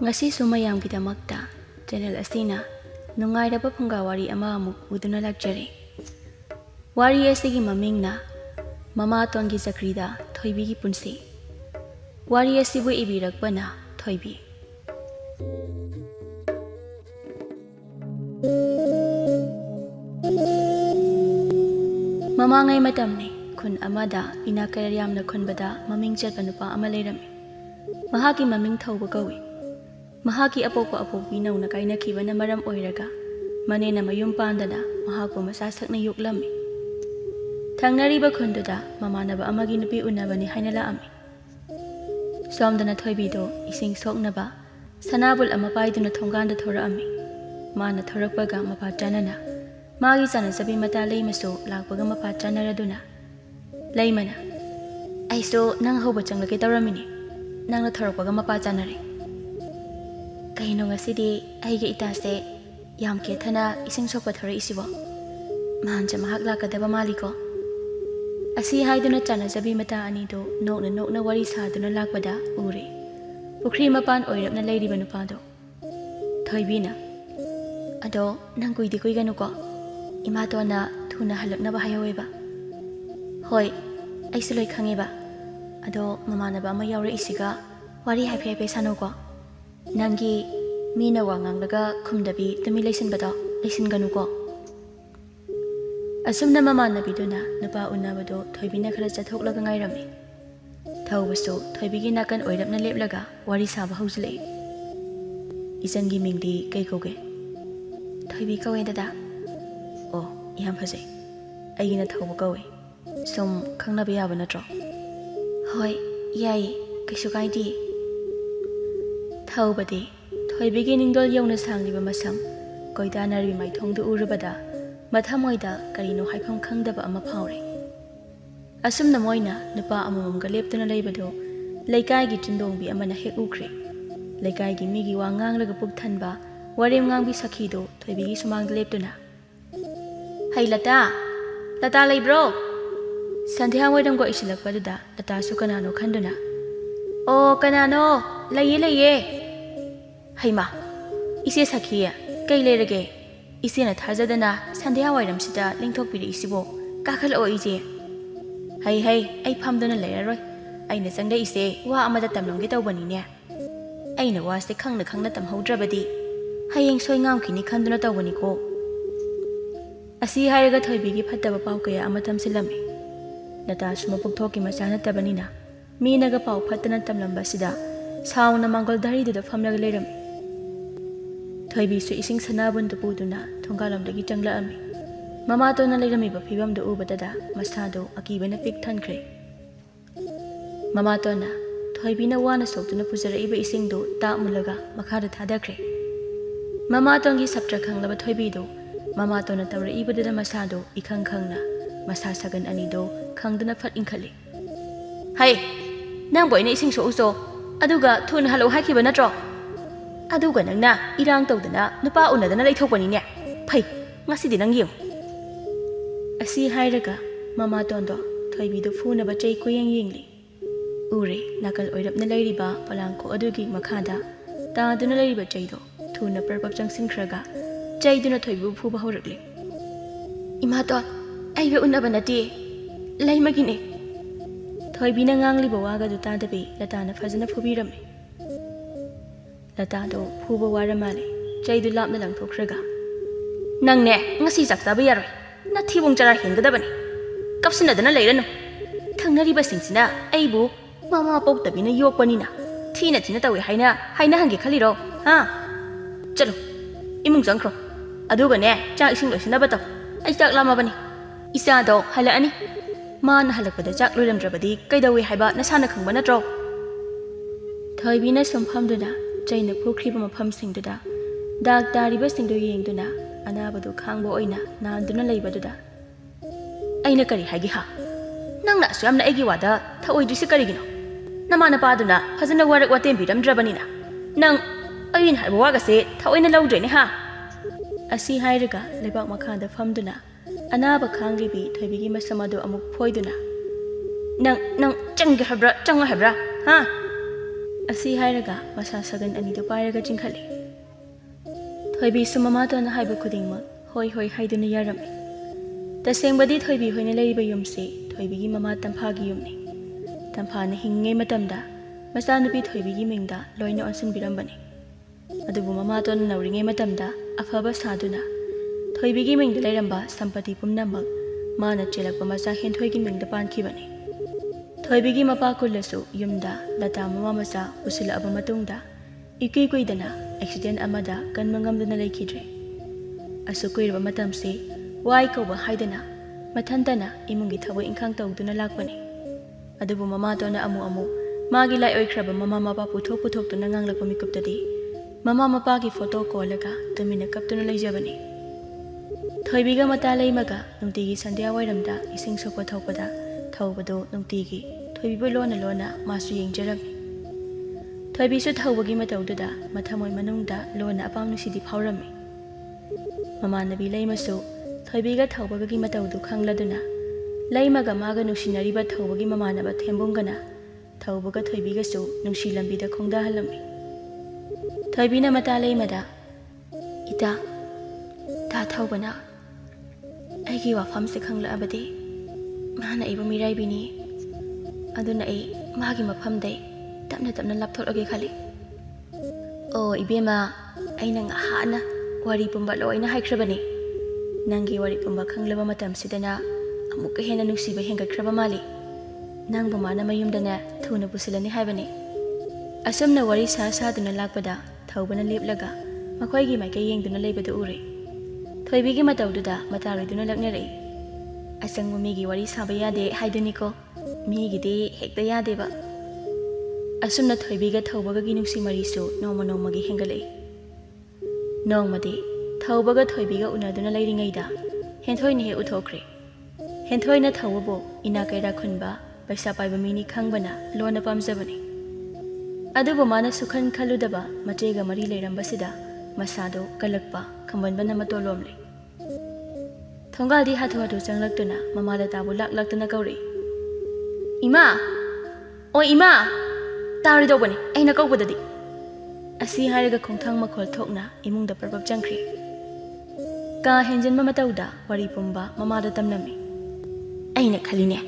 Ngasi sumayamgidamagta channel asina nungairaba Phunga Wari ama amuk uduna lakjari. Wari asigi mamingna Mamaton gi Chakrida Thoibi gi Punshi. Wari asibu ibirakbana Thoibi. Mamangai matamni kun amada inakar yamna kunbada maming chatpa nupa ama leirami. Mahaki maming thauba kawi. Mahaki apopa apopi nauna kainakiba na maram oiraga manena mayum pandana mahaku masasakna yuklami. Thangnariba khunduda mamanaba amagi nupi unabani hainala ami. Somdana Thoibido ising soknaba sanabul ama paiduna thonganda thora ami. Mana thorakpaga mapa chanana magi chana sabi mata leimaso lakpaga mapa chanaraduna. Leimana aiso nang hoba changlake tawramini nangna thorakpaga mapa chanare. Kaino ngasidi aige itase yam kethana ising sokpa thora isibo mancha mahak lakadaba maliko asi haiduna chana jabi mata anido nokna wari saduna lakpada ure pukri mapan oirapna leiriba nupado Thoibina ado nang kuidi kuiganu ko imatona thuna halaknaba hayaweba hoi aisu loi khangeba ado mamanaba ama yaure isiga wari haife sano ko Nangi mina wangang laga kumdabi tami laisin bado laisin ganu ko. Asum na mama nabiduna napa unabado Thoibina khala chathok laga ngai rami. Thaubaso Thoibigi nakan oirap na lep laga wari saba hausle. Isangi mingdi kai koge. Thoibi kawe dada. Oh, yam phase. Aigina thauba kawe. Som khangna biya bana tro. Hoi, yai kaisu kaidi. Thaubadi Thoibigi Ningol yauna sangliba masam koidanari maithongdu urubada mathamoida karino haifam khangdaba ama phawre asumna moina nupa amamamga leptuna leibado leikai gi chindongbi amana hek ukre leikai gi migi wa nganglaga puk thanba warem ngangbi sakhido Thoibigi sumang leptuna hai lata leibro sandhya moidam go isilakpaduda lata su kanano khanduna o kanano laiye Haima, ise sakhiya, kay lerage, ise na thazadana sandhya wairam sida lingthok piri isibo, kakhal o ise. Hay, ay phamduna leraroi, ay na sangda ise wa amada tamlongge tawbani ne. Ay na wase khangna tamhaudrabadi, hayeng soi ngamkini khanduna tawbani ko. Asi hairaga Thoibigi phattaba pau kaya ama tamsilami. Lata sumapugthoki masana tabanina, minaga pau phattana tamlamba sida, sauna mangol daridada famlaga lerami. Thoibi su ising sanabun tu puduna thonggalam dagi changla ami Mamaton na leirami ba phibam do ubadada masado akiba na pik thankre Mamaton na Thoibi na wana soktuna pujara iba ising do ta mulaga makhada thadakre Mamaton gi saptra khanglaba Thoibi do Mamaton na tawra ibadada masado ikhang khangna masa sagan ani do khangduna phat inkhali Hai nang boina ising so uso aduga thun halo hakiba natro Aduga nangna irang tawdana nupa unadana leithokpani ne phai ngasidi nang yeng Asi hairaga Mamaton do Thoibi do phuna ba chei koyeng yengli ure nakal oirapna leiriba palangko adugi makhada ta duna leiriba chei do thuna perpap changsinkhraga chei duna Thoibi phuba horakli Imaton aiga unaba nati leimagine Thoibi na ngangliba waga do tadabi latana phajana phubirami Lata do phuba waramale chaidu lapna langthokraga Nangne ngasi chak chaba yaroi na thibung chara hingadabani kapsinadana leiranu thangnariba singsina aibu mama poktabina yokpanina thina tawi haina hangi khaliro ha chalo imung jangkhro aduga ne chak ising loisinaba taw ai chak lamabani isa do halaani man halakpada chak loiramdrabadi kaidawi haiba nasana khangba natro Thoibina somhamduna Chaina phukriba mafam singduda dak dariba singdu yengduna anabadu khangbo oina nanduna leibaduda aina kari hagi ha nangna suyamna egi wada thaoidrisi karigino namana paduna phajana warak watem biramdrabanina nang ayin haiba wagase thaoina lawdrene ha asi hairaga lebak makhada famduna anaba khangribi Thoibigi masamadu amuk phoiduna nang changi habra ha ꯑꯁꯤ ꯍꯥꯏꯔꯒ ꯃꯁꯥ ꯁꯒꯟ ꯑꯅꯤꯗꯨ ꯄꯥꯏꯔꯒ ꯆꯤꯡꯈꯠꯂꯤ꯫ ꯊꯣꯏꯕꯤꯁꯨ ꯃꯃꯥꯇꯣꯟꯅ ꯍꯥꯏꯕ ꯈꯨꯗꯤꯡꯃꯛ ꯍꯣꯏ ꯍꯣꯏ ꯍꯥꯏꯗꯨꯅ ꯌꯥꯔꯝꯃꯤ꯫ ꯇꯁꯦꯡꯕꯗꯤ ꯊꯣꯏꯕꯤ ꯍꯣꯏꯅ ꯂꯩꯔꯤꯕ ꯌꯨꯝꯁꯤ ꯊꯣꯏꯕꯤꯒꯤ ꯃꯃꯥ ꯇꯝꯐꯥꯒꯤ ꯌꯨꯝꯅꯤ꯫ ꯇꯝꯐꯥꯅ ꯍꯤꯡꯉꯤꯉꯩ ꯃꯇꯝꯗ ꯃꯆꯥꯅꯨꯄꯤ ꯊꯣꯏꯕꯤꯒꯤ ꯃꯤꯡꯗ ꯂꯣꯏꯅ ꯑꯣꯟꯁꯤꯟꯕꯤꯔꯝꯕꯅꯤ꯫ ꯑꯗꯨꯕꯨ ꯃꯃꯥꯇꯣꯟꯅ ꯅꯧꯔꯤꯉꯩ ꯃꯇꯝꯗ ꯑꯐꯕ ꯁꯥꯗꯨꯅ ꯊꯣꯏꯕꯤꯒꯤ ꯃꯤꯡꯗ ꯂꯩꯔꯝꯕ ꯁꯝꯄꯇꯤ ꯄꯨꯝꯅꯃꯛ ꯃꯥꯅ ꯆꯦꯜꯂꯛꯄ ꯃꯆꯥ ꯍꯦꯟꯊꯣꯏꯒꯤ ꯃꯤꯡꯗ ꯄꯥꯟꯈꯤꯕꯅꯤ꯫ ꯊꯣꯏꯕꯤꯒꯤ ꯃꯄꯥ ꯀꯨꯜꯂꯁꯨ ꯌꯨꯝꯗ ꯂꯇꯥ ꯃꯃꯥ ꯃꯆꯥ ꯄꯨꯁꯤꯜꯂꯛꯑꯕ ꯃꯇꯨꯡꯗ ꯏꯀꯨꯏ ꯀꯨꯏꯗꯅ ꯑꯦꯛꯁꯤꯗꯦꯟ ꯑꯃꯗ ꯀꯟꯕ ꯉꯝꯗꯨꯅ ꯂꯩꯈꯤꯗ꯭ꯔꯦ꯫ ꯑꯁꯨꯛ ꯀꯨꯏꯔꯕ ꯃꯇꯝꯁꯤ ꯋꯥꯏ ꯀꯧꯕ ꯍꯥꯏꯗꯅ ꯃꯊꯟꯇꯅ ꯏꯃꯨꯡꯒꯤ ꯊꯕꯛ ꯏꯪꯈꯥꯡ ꯇꯧꯗꯨꯅ ꯂꯥꯛꯄꯅꯤ꯫ ꯑꯗꯨꯕꯨ ꯃꯃꯥꯇꯣꯟꯅ ꯑꯃꯨꯛ ꯃꯥꯒꯤ ꯂꯥꯏꯑꯣꯏꯈ꯭ꯔꯕ ꯃꯃꯥ ꯃꯄꯥ ꯄꯨꯊꯣꯛꯇꯨꯅ ꯉꯥꯡꯂꯛꯄ ꯃꯤꯀꯨꯞꯇꯗꯤ ꯃꯃꯥ ꯃꯄꯥꯒꯤ ꯐꯣꯇꯣ ꯀꯣꯜꯂꯒ ꯇꯨꯃꯤꯟꯅ ꯀꯞꯇꯨꯅ ꯂꯩꯖꯕꯅꯤ꯫ ꯊꯣꯏꯕꯤꯒ ꯃꯇꯥ ꯂꯩꯃꯒ ꯅꯨꯡꯇꯤꯒꯤ ꯁꯟꯙ꯭ꯌꯥ ꯋꯥꯏꯔꯝꯗ ꯏꯁꯤꯡ ꯁꯣꯛꯄ ꯊꯣꯛꯄꯗ ꯊꯧꯕꯗꯨ ꯅꯨꯡꯇꯤꯒꯤ ꯊꯣꯏꯕꯤꯕꯨ ꯂꯣꯟꯅ ꯃꯥꯁꯨ ꯌꯦꯡꯖꯔꯝꯃꯤ꯫ ꯊꯣꯏꯕꯤꯁꯨ ꯊꯧꯕꯒꯤ ꯃꯇꯧꯗꯨꯗ ꯃꯊꯃꯣꯏ ꯃꯅꯨꯡꯗ ꯂꯣꯟꯅ ꯑꯄꯥꯝ ꯅꯨꯡꯁꯤꯗꯤ ꯐꯥꯎꯔꯝꯃꯤ꯫ ꯃꯃꯥꯟꯅꯕꯤ ꯂꯩꯃꯁꯨ ꯊꯣꯏꯕꯤꯒ ꯊꯧꯕꯒꯤ ꯃꯇꯧꯗꯨ ꯈꯪꯂꯗꯨꯅ ꯂꯩꯃꯒ ꯃꯥꯒ ꯅꯨꯡꯁꯤꯅꯔꯤꯕ ꯊꯧꯕꯒꯤ ꯃꯃꯥꯟꯅꯕ ꯊꯦꯝꯕꯨꯡꯒꯅ ꯊꯧꯕꯒ ꯊꯣꯏꯕꯤꯒꯁꯨ ꯅꯨꯡꯁꯤ ꯂꯝꯕꯤꯗ ꯈꯣꯡꯗꯥꯍꯜꯂꯝꯃꯤ꯫ ꯊꯣꯏꯕꯤꯅ ꯃꯇꯥ ꯂꯩꯃꯗ ꯏꯇꯥ ꯊꯧꯕꯅ ꯑꯩꯒꯤ ꯋꯥꯐꯝꯁꯦ ꯈꯪꯂꯛꯑꯕꯗꯤ ꯃꯥꯅ ꯑꯩꯕꯨ ꯃꯤꯔꯥꯏꯕꯤꯅꯤ꯫ ꯑꯗꯨꯅ ꯑꯩ ꯃꯥꯒꯤ ꯃꯐꯝꯗꯩ ꯇꯞꯅ ꯂꯥꯞꯊꯣꯛꯂꯒꯦ ꯈꯜꯂꯤ꯫ ꯑꯣ ꯏꯕꯦꯝꯃ, ꯑꯩꯅ ꯉꯍꯥꯟꯅ ꯋꯥꯔꯤ ꯄꯨꯝꯕ ꯂꯣꯏꯅ ꯍꯥꯏꯈ꯭ꯔꯕꯅꯤ꯫ ꯅꯪꯒꯤ ꯋꯥꯔꯤ ꯄꯨꯝꯕ ꯈꯪꯂꯕ ꯃꯇꯝꯁꯤꯗꯅ ꯑꯃꯨꯛꯀ ꯍꯦꯟꯅ ꯅꯨꯡꯁꯤꯕ ꯍꯦꯟꯒꯠꯈ꯭ꯔꯕ ꯃꯥꯜꯂꯤ꯫ ꯅꯪꯕꯨ ꯃꯥꯅ ꯃꯌꯨꯝꯗꯅꯦ ꯊꯨꯅ ꯄꯨꯁꯤꯜꯂꯅꯤ ꯍꯥꯏꯕꯅꯤ꯫ ꯑꯁꯨꯝꯅ ꯋꯥꯔꯤ ꯁꯥꯗꯨꯅ ꯂꯥꯛꯄꯗ ꯊꯧꯕꯅ ꯂꯦꯞꯂꯒ ꯃꯈꯣꯏꯒꯤ ꯃꯥꯏꯀꯩ ꯌꯦꯡꯗꯨꯅ ꯂꯩꯕꯗꯨ ꯎꯔꯦ꯫ ꯊꯣꯏꯕꯤꯒꯤ ꯃꯇꯧꯗꯨꯗ ꯃꯇꯥꯔꯣꯏꯗꯨꯅ ꯂꯛꯅꯔꯛꯏ꯫ ꯑꯆꯪꯕ ꯃꯤꯒꯤ ꯋꯥꯔꯤ ꯁꯥꯕ ꯌꯥꯗꯦ ꯍꯥꯏꯗꯨꯅꯤꯀꯣ, ꯃꯤꯒꯤꯗꯤ ꯍꯦꯛꯇ ꯌꯥꯗꯦꯕ꯫ ꯑꯁꯨꯝꯅ ꯊꯣꯏꯕꯤꯒ ꯊꯧꯕꯒꯒꯤ ꯅꯨꯡꯁꯤ ꯃꯔꯤꯁꯨ ꯅꯣꯡꯃꯒꯤ ꯍꯦꯟꯒꯠꯂꯛꯏ꯫ ꯅꯣꯡꯃꯗꯤ ꯊꯧꯕꯒ ꯊꯣꯏꯕꯤꯒ ꯎꯅꯗꯨꯅ ꯂꯩꯔꯤꯉꯩꯗ ꯍꯦꯟꯊꯣꯏꯅ ꯍꯦꯛ ꯎꯊꯣꯛꯈ꯭ꯔꯦ꯫ ꯍꯦꯟꯊꯣꯏꯅ ꯊꯧꯕꯕꯨ ꯏꯅꯥꯛ ꯀꯩꯔꯥꯛ ꯈꯨꯟꯕ ꯄꯩꯁꯥ ꯄꯥꯏꯕ ꯃꯤꯅꯤ ꯈꯪꯕꯅ ꯂꯣꯟꯅ ꯄꯥꯝꯖꯕꯅꯤ꯫ ꯑꯗꯨꯕꯨ ꯃꯥꯅ ꯁꯨꯈꯟ ꯈꯜꯂꯨꯗꯕ ꯃꯆꯦꯒ ꯃꯔꯤ ꯂꯩꯔꯝꯕꯁꯤꯗ ꯃꯁꯥꯗꯣ ꯀꯜꯂꯛꯄ ꯈꯝꯕꯟꯕꯅ ꯃꯇꯣꯂꯣꯝꯂꯦ꯫ ꯊꯣꯡꯒꯥꯜꯗꯤ ꯍꯥꯊꯨ ꯆꯪꯂꯛꯇꯨꯅ ꯃꯃꯥ ꯂꯇꯥꯕꯨ ꯂꯥꯛꯇꯨꯅ ꯀꯧꯔꯛꯏ꯫ ꯏꯃꯥ! ꯑꯣ ꯏꯃꯥ! ꯇꯥꯔꯣꯏꯗꯧꯕꯅꯤ ꯑꯩꯅ ꯀꯧꯕꯗꯗꯤ꯫ ꯑꯁꯤ ꯍꯥꯏꯔꯒ ꯈꯣꯡꯊꯥꯡ ꯃꯈꯣꯜ ꯊꯣꯛꯅ ꯏꯃꯨꯡꯗ ꯄꯔꯄꯞ ꯆꯪꯈ꯭ꯔꯤ꯫ ꯀꯥ ꯍꯦꯟꯖꯤꯟꯕ ꯃꯇꯧꯗ ꯋꯥꯔꯤ ꯄꯨꯝꯕ ꯃꯃꯥꯗ ꯇꯝꯂꯝꯃꯤ꯫ ꯑꯩꯅ ꯈꯜꯂꯤꯅꯦ,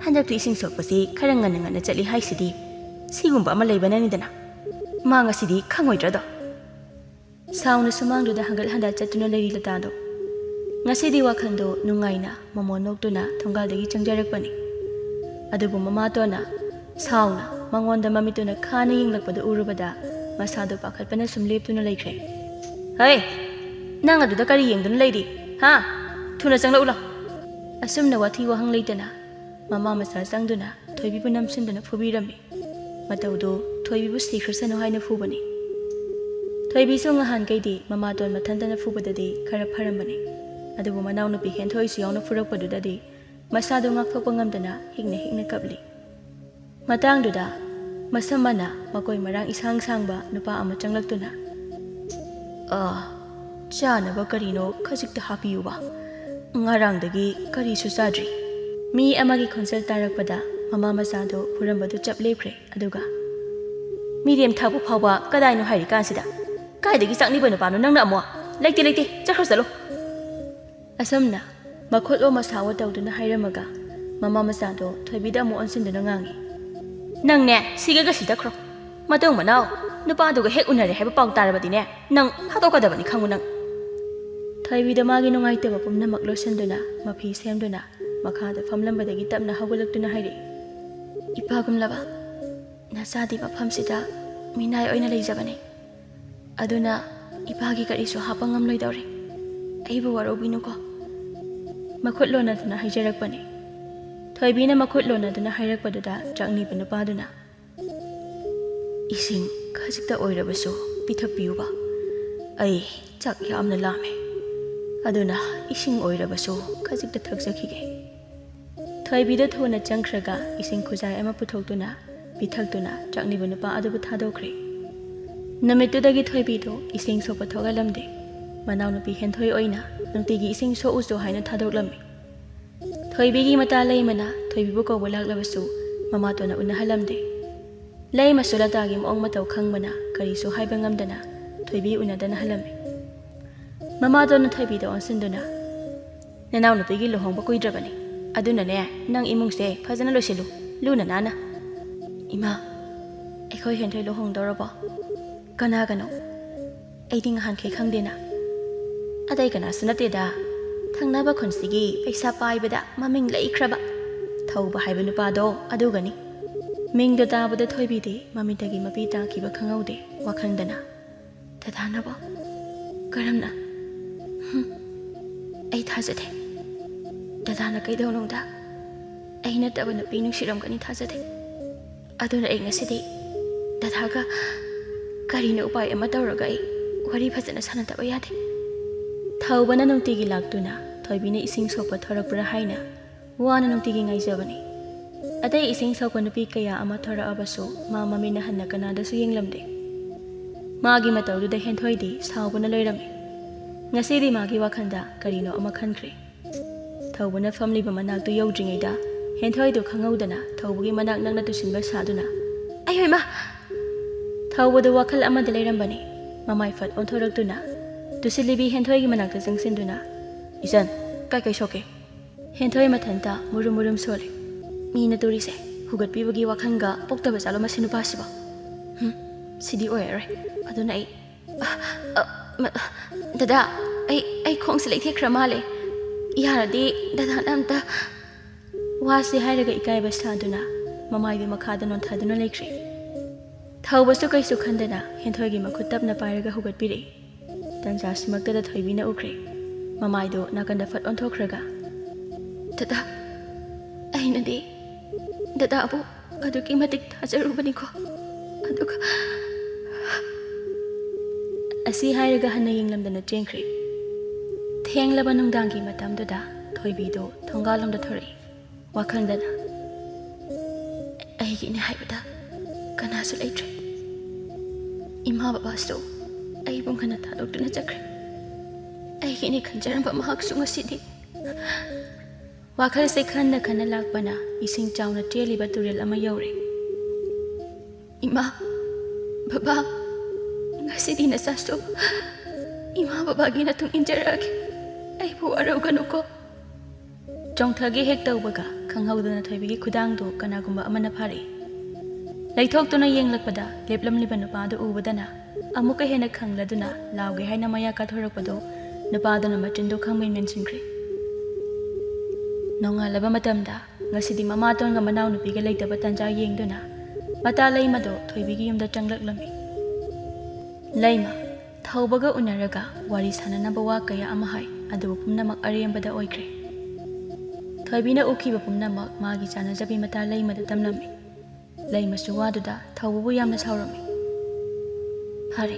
ꯍꯟꯗꯛꯇꯤ ꯏꯁꯤꯡ ꯁꯣꯛꯄꯁꯤ ꯈꯔ ꯉꯟꯅ ꯆꯠꯂꯤ ꯍꯥꯏꯁꯤꯗꯤ ꯁꯤꯒꯨꯝꯕ ꯑꯃ ꯂꯩꯕꯅꯅꯤꯗꯅ꯫ ꯃꯥ ꯉꯁꯤꯗꯤ ꯈꯪꯉꯣꯏꯗ꯭ꯔꯗꯣ? ꯁꯥꯎꯅ ꯁꯨꯃꯥꯡꯗꯨꯗ ꯍꯪꯒꯠ ꯍꯟꯗꯥ ꯆꯠꯇꯨꯅ ꯂꯩꯔꯤ ꯂꯇꯥꯗꯣ꯫ ꯉꯁꯤꯗꯤ ꯋꯥꯈꯜꯗꯣ ꯅꯨꯡꯉꯥꯏꯅ ꯃꯃꯣꯟ ꯅꯣꯛꯇꯨꯅ ꯊꯣꯡꯒꯥꯜꯗꯒꯤ ꯆꯪꯖꯔꯛꯄꯅꯤ꯫ ꯑꯗꯨꯕꯨ ꯃꯃꯥꯇꯣꯟꯅ ꯁꯥꯎꯅ ꯃꯉꯣꯟꯗ ꯃꯃꯤꯠꯇꯨꯅ ꯈꯥꯅ ꯌꯦꯡꯂꯛꯄꯗꯨ ꯎꯔꯨꯕꯗ ꯃꯁꯥꯗꯣ ꯄꯥꯈꯠꯄꯅ ꯁꯨꯝ ꯂꯦꯞꯇꯨꯅ ꯂꯩꯈ꯭ꯔꯦ꯫ ꯍꯩ! ꯅꯪ ꯑꯗꯨꯗ ꯀꯔꯤ ꯌꯦꯡꯗꯨꯅ ꯂꯩꯔꯤ? ꯍꯥ? ꯊꯨꯅ ꯆꯪꯂꯛꯎ ꯂꯥꯎ! ꯑꯁꯨꯝꯅ ꯋꯥꯊꯤ ꯋꯥꯍꯪ ꯂꯩꯇꯅ ꯃꯃꯥ ꯃꯆꯥ ꯆꯪꯗꯨꯅ ꯊꯣꯏꯕꯤꯕꯨ ꯅꯝꯁꯤꯟꯗꯨꯅ ꯐꯨꯕꯤꯔꯝꯃꯤ꯫ ꯃꯇꯧꯗꯨ ꯊꯣꯏꯕꯤꯕꯨ ꯁꯤꯈ꯭ꯔꯁꯅꯨ ꯍꯥꯏꯅ ꯐꯨꯕꯅꯤ꯫ ꯊꯣꯏꯕꯤꯁꯨ ꯉꯍꯥꯟꯈꯩꯗꯤ ꯃꯃꯥꯇꯣꯟ ꯃꯊꯟꯇꯅ ꯐꯨꯕꯗꯗꯤ ꯈꯔ ꯐꯔꯝꯕꯅꯤ꯫ ꯑꯗꯨꯕꯨ ꯃꯅꯥꯎꯅꯨꯄꯤ ꯍꯦꯟꯊꯣꯏꯁꯨ ꯌꯥꯎꯅ ꯐꯨꯔꯛꯄꯗꯨꯗꯗꯤ ꯃꯁꯥꯗꯣ ꯉꯥꯛꯊꯣꯛꯄ ꯉꯝꯗꯅ ꯍꯤꯛꯅ ꯀꯞꯂꯤ꯫ ꯃꯇꯥꯡꯗꯨꯗ ꯃꯁꯝ ꯃꯅꯥ ꯃꯀꯣꯏ ꯃꯔꯥꯡ ꯏꯁꯥꯡ ꯁꯥꯡꯕ ꯅꯨꯄꯥ ꯑꯃ ꯆꯪꯂꯛꯇꯨꯅ ꯆꯥꯅꯕ ꯀꯔꯤꯅꯣ ꯈꯖꯤꯛꯇ ꯍꯥꯞꯄꯤꯌꯨꯕ, ꯉꯔꯥꯡꯗꯒꯤ ꯀꯔꯤꯁꯨ ꯆꯥꯗ꯭ꯔꯤ꯫ ꯃꯤ ꯑꯃꯒꯤ ꯈꯣꯟꯖꯦꯜ ꯇꯥꯔꯛꯄꯗ ꯃꯃꯥ ꯃꯆꯥꯗꯣ ꯐꯨꯔꯝꯕꯗꯨ ꯆꯞ ꯂꯦꯞꯈ꯭ꯔꯦ꯫ ꯑꯗꯨꯒ ꯃꯤꯔꯦꯝ ꯊꯥꯛꯄ ꯐꯥꯎꯕ ꯀꯗꯥꯏꯅꯣ ꯍꯥꯏꯔꯤꯀꯥꯟꯁꯤꯗ ꯀꯥꯏꯗꯒꯤ ꯆꯥꯛꯅꯤꯕ ꯅꯨꯄꯥꯅꯣ ꯅꯪꯅ ꯑꯃꯨꯛ? ꯂꯩꯇꯦ ꯆꯠꯈ꯭ꯔꯣ ꯆꯠꯂꯣ! ꯑꯁꯨꯝꯅ ꯃꯈꯨꯠꯂꯣ ꯃꯁꯥꯋꯣ ꯇꯧꯗꯨꯅ ꯍꯥꯏꯔꯝꯃꯒ ꯃꯃꯥ ꯃꯆꯥꯗꯣ ꯊꯣꯏꯕꯤꯗ ꯑꯃꯨꯛ ꯑꯣꯟꯁꯤꯟꯗꯨꯅ ꯉꯥꯡꯉꯤ꯫ ꯅꯪꯅꯦ ꯁꯤꯒꯒ ꯁꯤꯗꯈ꯭ꯔꯣ! ꯃꯇꯨꯡ ꯃꯅꯥꯎ ꯅꯨꯄꯥꯗꯨꯒ ꯍꯦꯛ ꯎꯅꯔꯦ ꯍꯥꯏꯕ ꯄꯥꯎ ꯇꯥꯔꯕꯗꯤꯅꯦ ꯅꯪ ꯍꯥꯠꯇꯣꯛꯀꯗꯕꯅꯤ ꯈꯪꯉꯨ ꯅꯪ! ꯊꯣꯏꯕꯤꯗ ꯃꯥꯒꯤ ꯅꯨꯡꯉꯥꯏꯇꯕ ꯄꯨꯝꯅꯃꯛ ꯂꯣꯏꯁꯤꯟꯗꯨꯅ ꯃꯐꯤ ꯁꯦꯝꯗꯨꯅ ꯃꯈꯥꯗ ꯐꯝꯂꯝꯕꯗꯒꯤ ꯇꯞꯅ ꯍꯧꯒꯠꯂꯛꯇꯨꯅ ꯍꯥꯏꯔꯛꯏ꯫ ꯏꯄꯥꯒꯨꯝꯂꯕ ꯅꯆꯥꯗꯤ ꯃꯐꯝꯁꯤꯗ ꯃꯤꯅꯥꯏ ꯑꯣꯏꯅ ꯂꯩꯖꯕꯅꯤ꯫ ꯑꯗꯨꯅ ꯏꯄꯥꯒꯤ ꯀꯔꯤꯁꯨ ꯍꯥꯞꯄ ꯉꯝꯂꯣꯏꯗꯧꯔꯦ꯫ ꯑꯩꯕꯨ ꯋꯥꯔꯧꯕꯤꯅꯨꯀꯣ! ꯃꯈꯨꯠ ꯂꯣꯟꯅꯗꯨꯅ ꯍꯥꯏꯖꯔꯛꯄꯅꯤ꯫ ꯊꯣꯏꯕꯤꯅ ꯃꯈꯨꯠ ꯂꯣꯟꯅꯗꯨꯅ ꯍꯥꯏꯔꯛꯄꯗꯨꯗ ꯆꯥꯛꯅꯤꯕ ꯅꯨꯄꯥꯗꯨꯅ ꯏꯁꯤꯡ ꯈꯖꯤꯛꯇ ꯑꯣꯏꯔꯕꯁꯨ ꯄꯤꯊꯛꯄꯤꯌꯨꯕ, ꯑꯩ ꯆꯥꯛ ꯌꯥꯝꯅ ꯂꯥꯝꯃꯦ꯫ ꯑꯗꯨꯅ ꯏꯁꯤꯡ ꯑꯣꯏꯔꯕꯁꯨ ꯈꯖꯤꯛꯇ ꯊꯛꯆꯈꯤꯒꯦ꯫ ꯊꯣꯏꯕꯤꯗ ꯊꯨꯅ ꯆꯪꯈ꯭ꯔꯒ ꯏꯁꯤꯡ ꯈꯨꯖꯥꯏ ꯑꯃ ꯄꯨꯊꯣꯛꯇꯨꯅ ꯄꯤꯊꯛꯇꯨꯅ ꯆꯥꯛꯅꯤꯕ ꯅꯨꯄꯥ ꯑꯗꯨꯕꯨ ꯊꯥꯗꯣꯛꯈ꯭ꯔꯦ꯫ ꯅꯨꯃꯤꯠꯇꯨꯗꯒꯤ ꯊꯣꯏꯕꯤꯗꯨ ꯏꯁꯤꯡ ꯁꯣꯛꯄ ꯊꯣꯛꯍꯜꯂꯝꯗꯦ꯫ ꯃꯅꯥꯎꯅꯨꯄꯤ ꯍꯦꯟꯊꯣꯏ ꯑꯣꯏꯅ ꯅꯨꯡꯇꯤꯒꯤ ꯏꯁꯤꯡ ꯁꯣꯛꯎꯆꯣ ꯍꯥꯏꯅ ꯊꯥꯗꯣꯛꯂꯝꯃꯤ꯫ ꯊꯣꯏꯕꯤꯒꯤ ꯃꯇꯥ ꯂꯩꯃꯅ ꯊꯣꯏꯕꯤꯕꯨ ꯀꯧꯕ ꯂꯥꯛꯂꯕꯁꯨ ꯃꯃꯥꯇꯣꯟꯅ ꯎꯅꯍꯜꯂꯝꯗꯦ꯫ Lei masulataagi moong mataw khangmana kariso haiba ngamdana Thoibi unadana halami. Mamaton na Thoibi da onsinduna. Nanaw nupigi lohongba kuidrabani. Aduna ne nang imungse phajana losilu luna nana. Ima ekhoi henthoi lohong dorabo. Kana gano. Aiding han ke khangdena. Adai kana sunate da. Thangnaba khonsigi paisa paibada maming laikhraba. Thauba haiba nupado adugani. Mingda tabada Thoibi de mamidagi mapita kiba khangaude wakhandana. Tadhanabo. Karamna. Ai thajade. Tadhana kaidonongda. Aina tabana pinu shiramgani thajade. Aduna ai ngasidi. Tadhaga karina upai ama tawraga ai wari phajana sanataba yade. Thaubana nungtigi laktuna Thoibi ne ising sokpa thorakpra haina wana nungtigi ngaijabani. Atai ising sokpa nupi kaya ama thora abaso ma mamina hanna kanada su yenglamde. Magi matawduda henthoidi saubana loirami. Ngasidi magi wakhanda karino ama khankre. Thaubana famliba manaktu yawdringaida henthoidu khangaudana thaubugi manak nangna tusinba saduna. Ayoi ma Thaubudu wakhal amada leirambani. Mamai fat onthoraktuna Tusilibi henthoigi manakta jangsinduna. Isan kai soke. Henthoi mathanta murum sole. Mina turise hugatpibagi wakhanga poktaba chalo masinupasiba. Sidi oire aduna ai dada ai khongsi leithe kramale yaradi dada namta wasi hairaga ikaiba saduna mamai bi makhada non thaduna lekre thaubasu kaisu khandana henthoigi makhutapna pairaga hugatpiri tanja simakta Thoibi na ukre mamai do nakanda fat onthokraga dada aina de dada abu aduki matik thajarubani ko aduka Asi hairaga hanna yenglamdana chengkhre. Thenglaba nungdangi matamduda Thoibi do thongalamda thori. Wakhandana. Aigi ne haibada kanasu leitre. Ima baba so ai bung kana thadoktuna chakre. Aigi ne khanjaramba mahak sunga sidi. Wakhal se khanna khana lakbana ising chawna teliba turel ama yore. Ima baba Ngasidi na saso. Ima babagi na tung injaragi. Ay po araw ganuko. Chongthagi hek tawbaga khanghawdana Thoibigi khudangdo kanagumba amana phari. Laithokto na yenglakpada leplam liba nupado ubadana amuka hena khangladuna lawge haina maya kathorakpado nupadana machindo khangmen mensinkre. Nongalaba matamda ngasidi mamaton nga manaw nupiga leitaba tanja yengduna mata leimado Thoibigi yumda changlaklami. Laima, thaubaga unaraga wari sananaba wa kaya ama hai adubu pumnamak ariyambada oikre. Thoibina ukiba pumnamak magi chanajabi mata laimada tamlami. Laima suwaduda thaububu yamna saurami. Hari,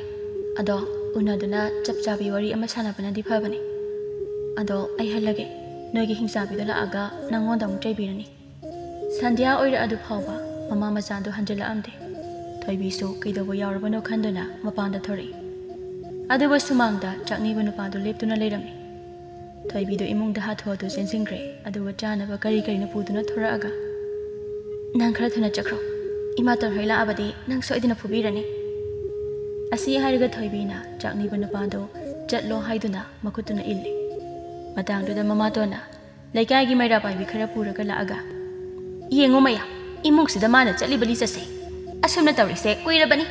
ado unaduna chapchabi wari ama sanabana di phabani. Ado ai halage noigi hingsabido laaga nangonda mutreibirani. Sandhya oira adu phauba mama machado hanjala amde. Thoibi so kaidobo yaurabano khanduna mapanda thori. Aduba sumangda chakniba nupado leptuna leirami. Thoibi do imungda hathodu sensingre aduba chanaba kari na puduna thoraaga. Nang khara thuna chakro. Imator haila abadi nang soidina phubirani. Asi hairiga Thoibi na chakniba nupado chatlo haiduna makutuna illi. Matangduda mamatona laikagi maira paibi khara puraga laaga. Yengo maya imungsida mana chatlibali chase. Asumna tawrise kuirabani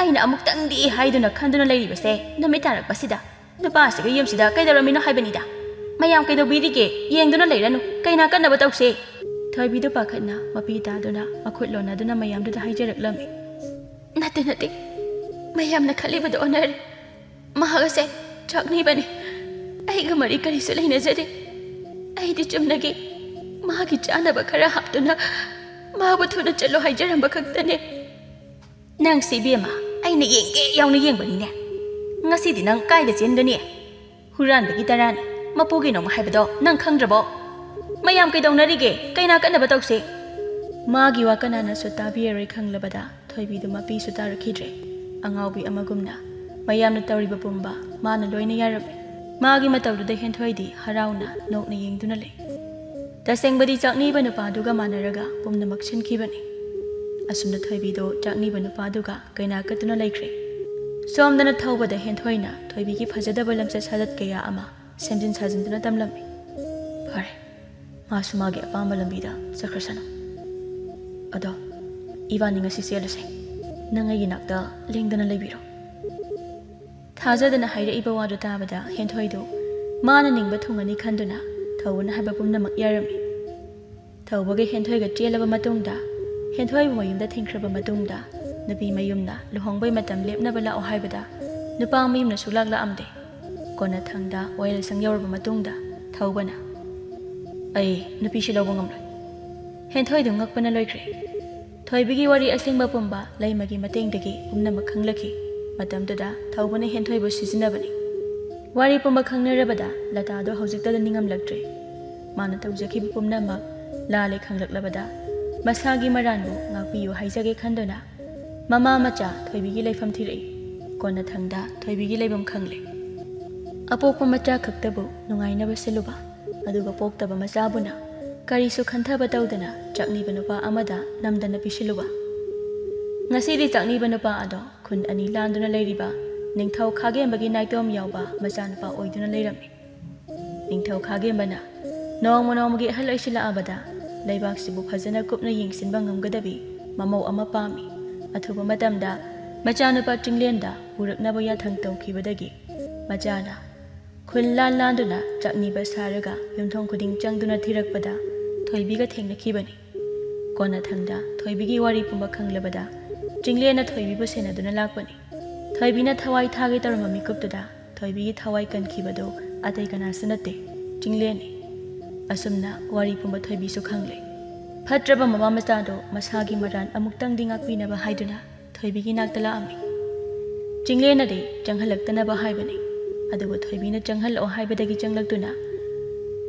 aina amuktang di haiduna khanduna leiribase namitarakpasida nupasiga yumsida kaidaramino haibanida mayam kaidobirige yengduna leiranu kaina kannaba tawse Thoibi do pakhatna mapi taduna makhutlona duna mayamduda haijaraklami nate mayamna khalibado onar mahagase chakni bani aiga mari karisu leinajade aidi chumnagi magi chanaba khara haptuna mabu thuna chalo haijaramba khaktane Nang sibema aina yenge yauna yengbani ne ngasidi nang kaida chendani huran bagi tarani mapugi no mahaibado nang khangdrabo mayam kaidonarige kaina kanaba tawse magi wakana na su tabiyare khanglabada Thoibi du mapi su tarakhidre angawbi amagumna mayamna tawriba pumba mana loina yarabe magi matawduda henthoidi harauna nokna yengduna le tasengbadi chakni banu paduga manaraga pumna makshin kibani Asumna Thoibido Chakniba Nupaduga Kaina Katuna Lakre. Somdana Thoba the Hentoina, Thoibiki Fazadaba Lamsa Sadat Kaya Ama, Semjin Sazindana Tamlami. Pare, Masumagi Apambalambida, Sakrasana. Ado, Ivaning Sisielase, Nanga Yinakda, Lingdana Libiro. Taza than a Haida Ibawada Tabada, Hentoido, Mana Ningba Tungani Kanduna, Tawana Hababuna Yarami. Tawagi Hentoiga Jelava Matunda, Hentoi Mayum the Tinkraba Matunda, Nabi Mayumna, Luhongbai Matam Lepnabala or Hibada, Nupamim Sulagla Amde, Konatanga, while Sang Yorba Matunda, Taubana. Ay, Napishilobangam. Hentoi the Ngakpana Loikre. Thoibigi Wari Asing Bapumba, Laimagi Matindagi, Umnamakanglaki, Madame Dada, Taubana Hentoi was Sizinabani. Wari Pumba Kangna Rabada, Latado Hosita the Ningam Lactre. Manatozaki Pumnama, Lale Kanglak Labada, Masagi Maranbu, Napiu Haizage Kandona, Mama Macha, Thoibigi Lefam Tiri, Konatanga, Thoibigi Lebum Kangle. Apopa Macha Kaktabu, Nungai never Seluba, Aduga Poktaba Masabuna, Karisu Kantaba Daudana, Chakni Banupa Amada, Namdana Pishiluba. Nasidi Chakni Banupa Ado, Kun Ani Landuna Ladiba, Ningtau Kage and Bagi Naitom Yauba, Mazanpa Oiduna Lerami. Ningtau Kage Bana, no Monomagi Halashila Abada, Laibak Sibu Hazana Kupna Yings in Bangam Gadabi, Mamo Amapami, Atuba Madamda, Majana Patinglenda, Urak Nabaya Tangto Kibadagi, Majana, Kun Lan Landuna, Chakni Basaraga, Yumtong Kuding Changduna Tirakpada, Thoibiga Ting the Kibani, Konatanga, Thoibigi Wari Pumbakang Labada, Jinglena Thoibi Sena Duna Lakbani, Thoibina Tawai Target or Mamikuptada, Thoibi Tawai Kan Kibado, Atekana Sanate, Jingleni. Asumna, Wari Pumba Thoibi Sukhangle. Patraba Mamamastado, Masagi Maran, Amuktang Dingakina Bahiduna, Thoibigi Naktala Ami. Jinglena de, Janghalaktana Bahibani, Adu Thoibina Janghal or Hibadagi Janglakuna.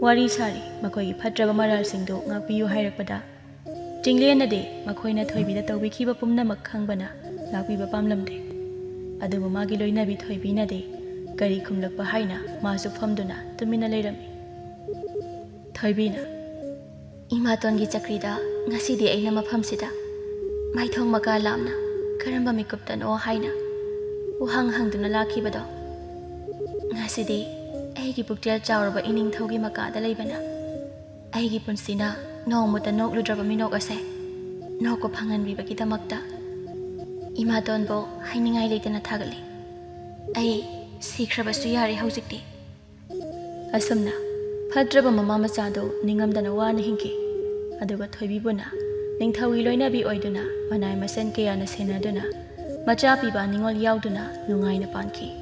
Wari Sari, Makoi Patraba Maral Singdo, Napiu Hirakpada. Jinglena de, Makoina Thoibi the Tobikiba Pumna Makangbana, Napiba Pamlamde. Adu Magilo Nabi Thoibina de, Gari Kumlak Bahaina, Masu Pamduna, Tumina Lerami. Thoibina Mamaton gi Chakrida ngasidi aina mafamsida maithong maka lamna karamba mikuptan o haina uhang hangduna lakhibado ngasidi aigi puktel chawraba ining thogi maka da leibana aigi punsina nongmuta nokludraba minok ase noko phangan bibagi damakta Mamaton bo hainingai leitana thagali ai sikhrabasu yare haujikti asumna Patraba Mama Masado, Ningamdana Wan Hinki, Aduga Thoibibuna, Ningtawi Loinabi Oiduna, Manai Masen Kayana Senaduna, Machapi Ba Ningol Yauduna, Nungaina Panki.